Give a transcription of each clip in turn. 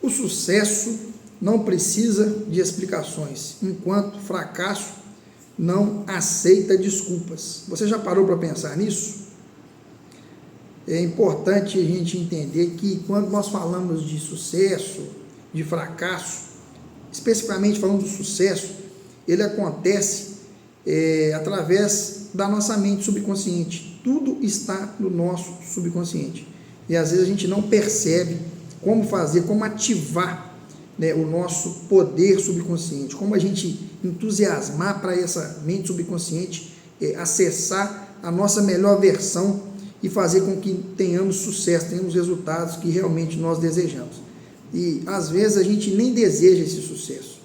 O sucesso não precisa de explicações, enquanto o fracasso não aceita desculpas. Você já parou para pensar nisso? É importante a gente entender que quando nós falamos de sucesso, de fracasso, especificamente falando do sucesso, ele acontece através da nossa mente subconsciente. Tudo está no nosso subconsciente. E às vezes a gente não percebe como fazer, como ativar, né, o nosso poder subconsciente, como a gente entusiasmar para essa mente subconsciente acessar a nossa melhor versão e fazer com que tenhamos sucesso, tenhamos resultados que realmente nós desejamos. E às vezes a gente nem deseja esse sucesso.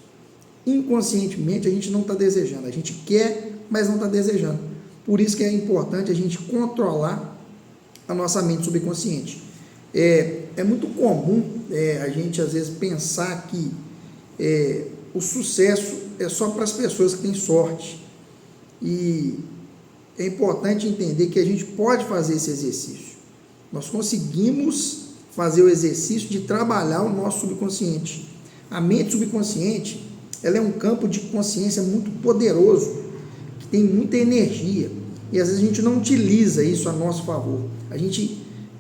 Inconscientemente a gente não está desejando, a gente quer, mas não está desejando. Por isso que é importante a gente controlar a nossa mente subconsciente. É muito comum a gente às vezes pensar que o sucesso é só para as pessoas que têm sorte. E é importante entender que a gente pode fazer esse exercício. Nós conseguimos fazer o exercício de trabalhar o nosso subconsciente. A mente subconsciente, ela é um campo de consciência muito poderoso, que tem muita energia, e às vezes a gente não utiliza isso a nosso favor.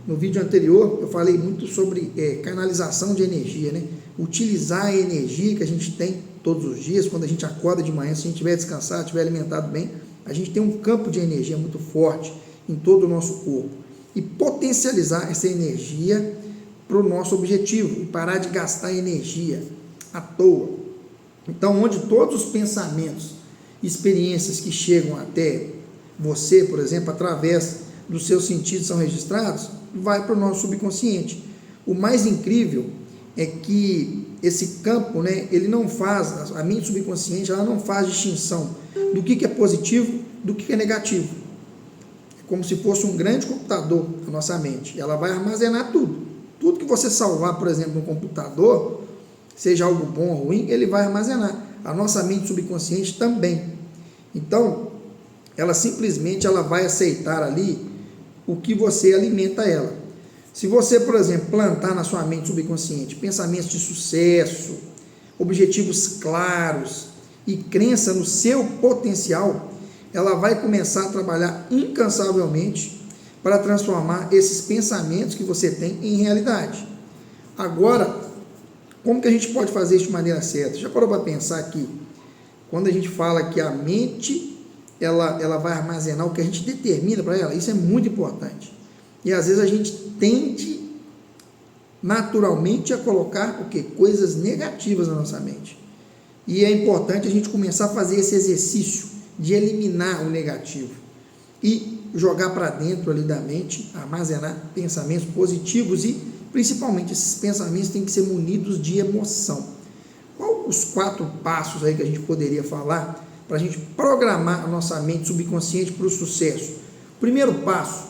No vídeo anterior, eu falei muito sobre canalização de energia, né? Utilizar a energia que a gente tem todos os dias, quando a gente acorda de manhã, se a gente estiver descansado, estiver alimentado bem, a gente tem um campo de energia muito forte em todo o nosso corpo. E potencializar essa energia para o nosso objetivo, e parar de gastar energia à toa. Então, onde todos os pensamentos, experiências que chegam até você, por exemplo, através dos seus sentidos são registrados, vai para o nosso subconsciente. O mais incrível é que esse campo, né, ele não faz, a mente subconsciente, ela não faz distinção do que é positivo, do que é negativo. É como se fosse um grande computador, a nossa mente. Ela vai armazenar tudo. Tudo que você salvar, por exemplo, no computador, seja algo bom ou ruim, ele vai armazenar. A nossa mente subconsciente também. Então, ela simplesmente vai aceitar ali o que você alimenta ela. Se você, por exemplo, plantar na sua mente subconsciente pensamentos de sucesso, objetivos claros e crença no seu potencial, ela vai começar a trabalhar incansavelmente para transformar esses pensamentos que você tem em realidade. Agora, como que a gente pode fazer isso de maneira certa? Já parou para pensar que quando a gente fala que a mente ela vai armazenar o que a gente determina para ela? Isso é muito importante. E às vezes a gente tende naturalmente a colocar o quê? Coisas negativas na nossa mente. E é importante a gente começar a fazer esse exercício de eliminar o negativo e jogar para dentro ali da mente, armazenar pensamentos positivos, e principalmente esses pensamentos têm que ser munidos de emoção. Qual os 4 passos aí que a gente poderia falar para a gente programar a nossa mente subconsciente para o sucesso? Primeiro passo,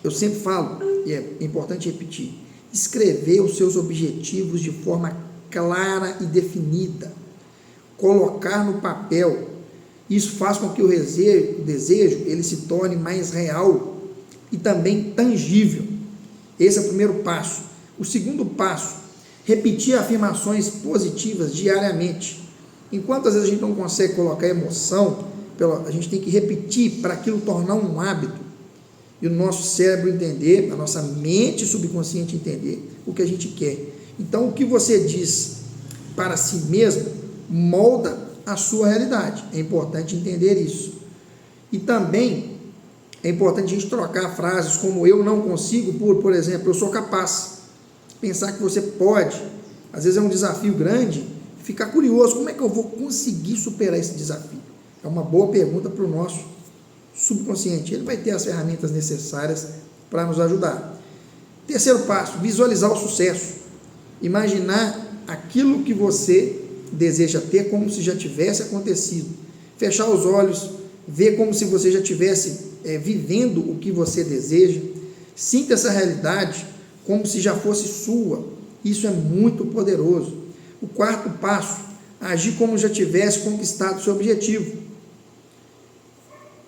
eu sempre falo, e é importante repetir, escrever os seus objetivos de forma clara e definida, colocar no papel. Isso faz com que o desejo ele se torne mais real e também tangível. Esse é o primeiro passo. O segundo passo, repetir afirmações positivas diariamente. Enquanto às vezes a gente não consegue colocar emoção, a gente tem que repetir para aquilo tornar um hábito e o nosso cérebro entender, a nossa mente subconsciente entender o que a gente quer. Então, o que você diz para si mesmo molda a sua realidade. É importante entender isso. E também é importante a gente trocar frases como eu não consigo por exemplo, eu sou capaz. Pensar que você pode. Às vezes é um desafio grande, ficar curioso, como é que eu vou conseguir superar esse desafio? É uma boa pergunta para o nosso subconsciente. Ele vai ter as ferramentas necessárias para nos ajudar. Terceiro passo, visualizar o sucesso. Imaginar aquilo que você deseja ter como se já tivesse acontecido. Fechar os olhos, ver como se você já estivesse vivendo o que você deseja. Sinta essa realidade como se já fosse sua. Isso é muito poderoso. O quarto passo, agir como já tivesse conquistado o seu objetivo.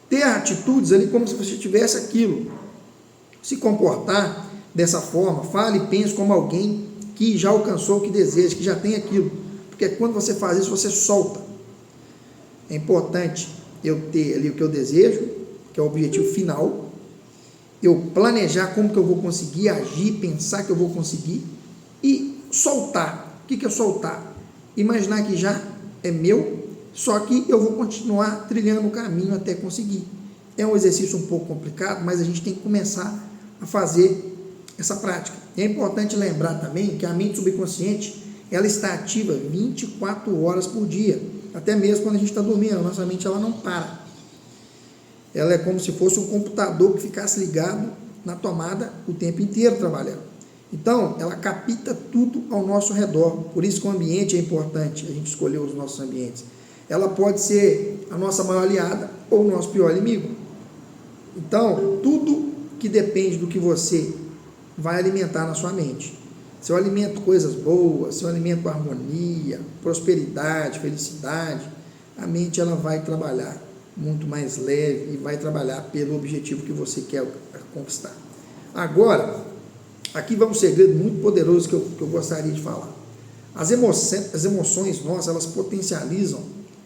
Ter atitudes ali como se você tivesse aquilo. Se comportar dessa forma, fale e pense como alguém que já alcançou o que deseja, que já tem aquilo. Porque quando você faz isso, você solta. É importante eu ter ali o que eu desejo, que é o objetivo final, eu planejar como que eu vou conseguir agir, pensar que eu vou conseguir e soltar. O que é soltar? Imaginar que já é meu, só que eu vou continuar trilhando o caminho até conseguir. É um exercício um pouco complicado, mas a gente tem que começar a fazer essa prática. É importante lembrar também que a mente subconsciente, ela está ativa 24 horas por dia, até mesmo quando a gente está dormindo, a nossa mente ela não para. Ela é como se fosse um computador que ficasse ligado na tomada o tempo inteiro trabalhando. Então, ela capta tudo ao nosso redor, por isso que o ambiente é importante, a gente escolher os nossos ambientes. Ela pode ser a nossa maior aliada ou o nosso pior inimigo. Então, tudo que depende do que você vai alimentar na sua mente. Se eu alimento coisas boas, se eu alimento harmonia, prosperidade, felicidade, a mente ela vai trabalhar muito mais leve e vai trabalhar pelo objetivo que você quer conquistar. Agora, aqui vai um segredo muito poderoso que eu gostaria de falar. As emoções nossas, elas potencializam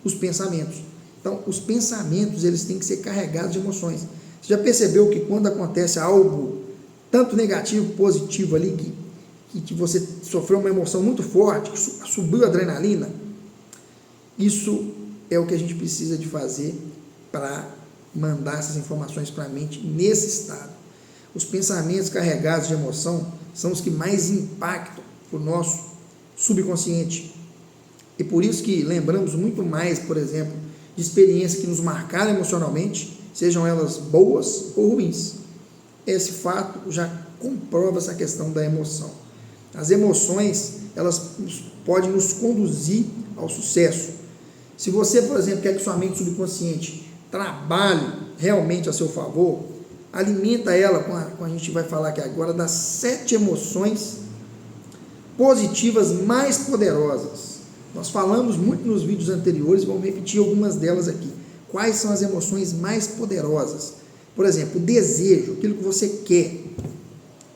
os pensamentos. Então, os pensamentos, eles têm que ser carregados de emoções. Você já percebeu que quando acontece algo, tanto negativo, positivo ali, que você sofreu uma emoção muito forte, que subiu a adrenalina, isso é o que a gente precisa de fazer para mandar essas informações para a mente nesse estado. Os pensamentos carregados de emoção são os que mais impactam o nosso subconsciente. E por isso que lembramos muito mais, por exemplo, de experiências que nos marcaram emocionalmente, sejam elas boas ou ruins. Esse fato já comprova essa questão da emoção. As emoções, elas podem nos conduzir ao sucesso. Se você, por exemplo, quer que sua mente subconsciente trabalhe realmente a seu favor, alimenta ela com a gente vai falar aqui agora das 7 emoções positivas mais poderosas. Nós falamos muito nos vídeos anteriores, vamos repetir algumas delas aqui. Quais são as emoções mais poderosas? Por exemplo, o desejo, aquilo que você quer,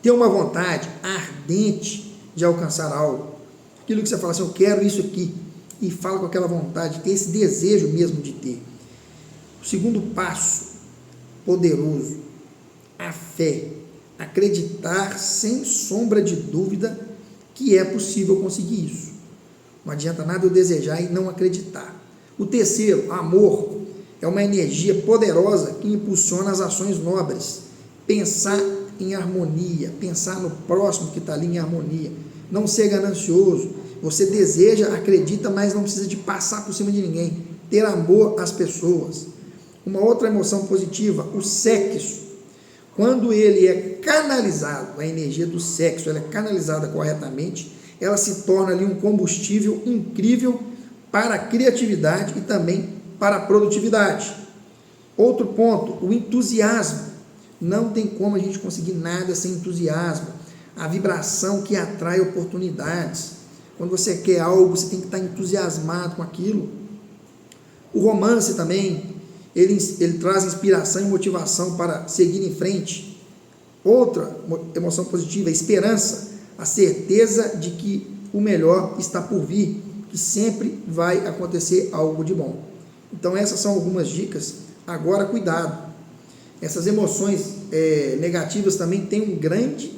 ter uma vontade ardente de alcançar algo, aquilo que você fala assim, eu quero isso aqui, e fala com aquela vontade, ter esse desejo mesmo de ter. O segundo passo poderoso, a fé, acreditar sem sombra de dúvida que é possível conseguir isso. Não adianta nada eu desejar e não acreditar. O terceiro, amor, é uma energia poderosa que impulsiona as ações nobres. Pensar em harmonia, pensar no próximo que está ali em harmonia, não ser ganancioso. Você deseja, acredita, mas não precisa de passar por cima de ninguém. Ter amor às pessoas. Uma outra emoção positiva, o sexo. Quando ele é canalizado, a energia do sexo, ela é canalizada corretamente, ela se torna ali um combustível incrível para a criatividade e também para a produtividade. Outro ponto, o entusiasmo. Não tem como a gente conseguir nada sem entusiasmo. A vibração que atrai oportunidades. Quando você quer algo, você tem que estar entusiasmado com aquilo. O romance também, ele traz inspiração e motivação para seguir em frente. Outra emoção positiva, a esperança, a certeza de que o melhor está por vir, que sempre vai acontecer algo de bom. Então essas são algumas dicas. Agora cuidado, essas emoções negativas também têm um grande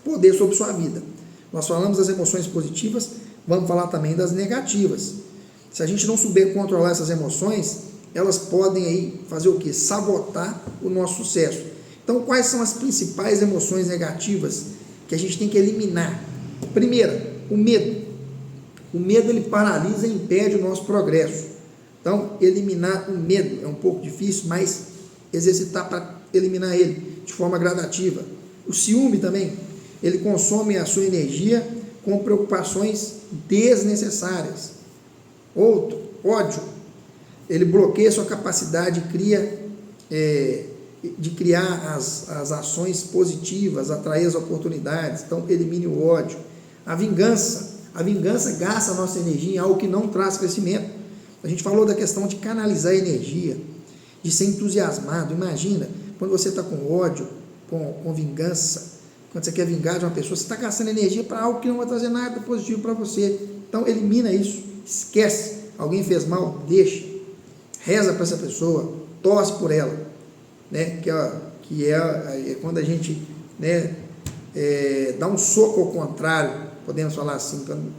poder sobre sua vida. Nós falamos das emoções positivas, vamos falar também das negativas. Se a gente não souber controlar essas emoções, elas podem aí fazer o quê? Sabotar o nosso sucesso. Então, quais são as principais emoções negativas que a gente tem que eliminar? Primeira, o medo. O medo, ele paralisa e impede o nosso progresso. Então, eliminar o medo é um pouco difícil, mas exercitar para eliminar ele de forma gradativa. O ciúme também, ele consome a sua energia com preocupações desnecessárias. Outro, ódio, ele bloqueia a sua capacidade de criar as ações positivas, atrair as oportunidades. Então, elimine o ódio. A vingança gasta a nossa energia em algo que não traz crescimento. A gente falou da questão de canalizar a energia, de ser entusiasmado. Imagina, quando você está com ódio, com vingança, quando você quer vingar de uma pessoa, você está gastando energia para algo que não vai trazer nada positivo para você. Então, elimina isso, esquece. Alguém fez mal, deixa. Reza para essa pessoa, torce por ela, né? Que é quando a gente, né, dá um soco ao contrário, podemos falar assim. Quando,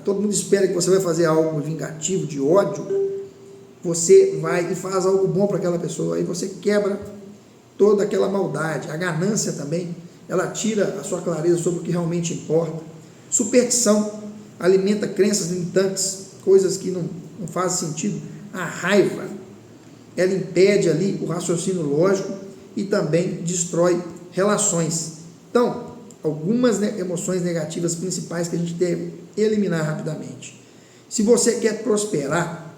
todo mundo espera que você vai fazer algo vingativo, de ódio, você vai e faz algo bom para aquela pessoa, aí você quebra toda aquela maldade. A ganância também, ela tira a sua clareza sobre o que realmente importa. Superstição alimenta crenças limitantes, coisas que não fazem sentido. A raiva, ela impede ali o raciocínio lógico e também destrói relações. Então, algumas emoções negativas principais que a gente deve eliminar rapidamente. Se você quer prosperar,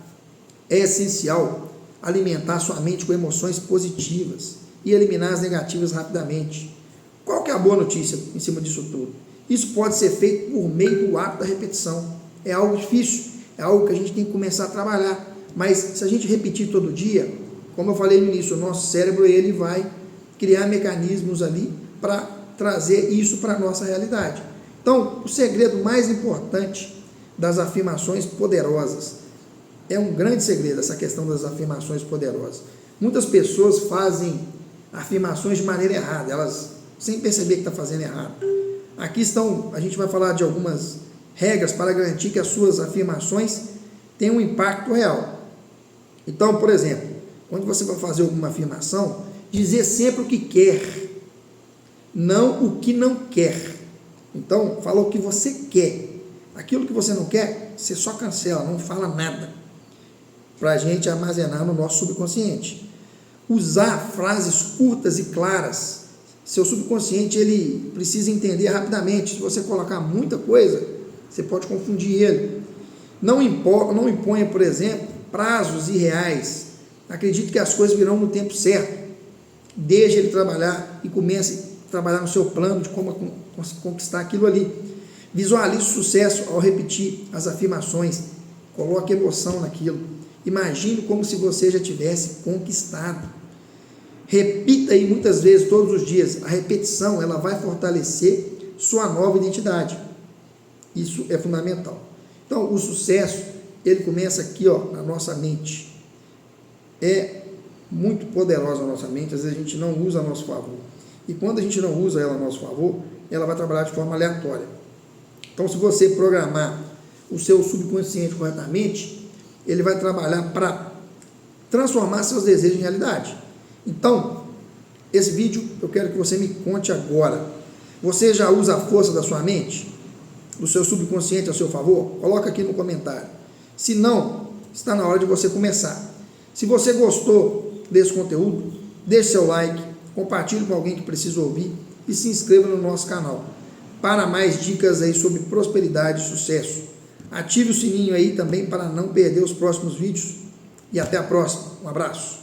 é essencial alimentar sua mente com emoções positivas e eliminar as negativas rapidamente. Qual que é a boa notícia em cima disso tudo? Isso pode ser feito por meio do hábito da repetição. É algo difícil, é algo que a gente tem que começar a trabalhar. Mas se a gente repetir todo dia, como eu falei no início, o nosso cérebro ele vai criar mecanismos ali para trazer isso para a nossa realidade. Então, o segredo mais importante das afirmações poderosas, é um grande segredo essa questão das afirmações poderosas. Muitas pessoas fazem afirmações de maneira errada, elas sem perceber que está fazendo errado. Aqui estão, a gente vai falar de algumas regras para garantir que as suas afirmações tenham um impacto real. Então, por exemplo, quando você vai fazer alguma afirmação, dizer sempre o que quer, não o que não quer. Então, fala o que você quer. Aquilo que você não quer, você só cancela, não fala nada, para a gente armazenar no nosso subconsciente. Usar frases curtas e claras. Seu subconsciente ele precisa entender rapidamente. Se você colocar muita coisa, você pode confundir ele. Não imponha, por exemplo, prazos irreais. Acredite que as coisas virão no tempo certo. Deixe ele trabalhar e comece a trabalhar no seu plano de como conquistar aquilo ali. Visualize o sucesso ao repetir as afirmações. Coloque emoção naquilo. Imagine como se você já tivesse conquistado. Repita aí muitas vezes, todos os dias. A repetição ela vai fortalecer sua nova identidade. Isso é fundamental. Então, o sucesso, ele começa aqui, ó, na nossa mente. É muito poderosa a nossa mente, às vezes a gente não usa a nosso favor. E quando a gente não usa ela a nosso favor, ela vai trabalhar de forma aleatória. Então, se você programar o seu subconsciente corretamente, ele vai trabalhar para transformar seus desejos em realidade. Então, esse vídeo eu quero que você me conte agora. Você já usa a força da sua mente? Do seu subconsciente a seu favor? Coloca aqui no comentário. Se não, está na hora de você começar. Se você gostou desse conteúdo, deixe seu like, compartilhe com alguém que precisa ouvir e se inscreva no nosso canal para mais dicas aí sobre prosperidade e sucesso. Ative o sininho aí também para não perder os próximos vídeos e até a próxima. Um abraço.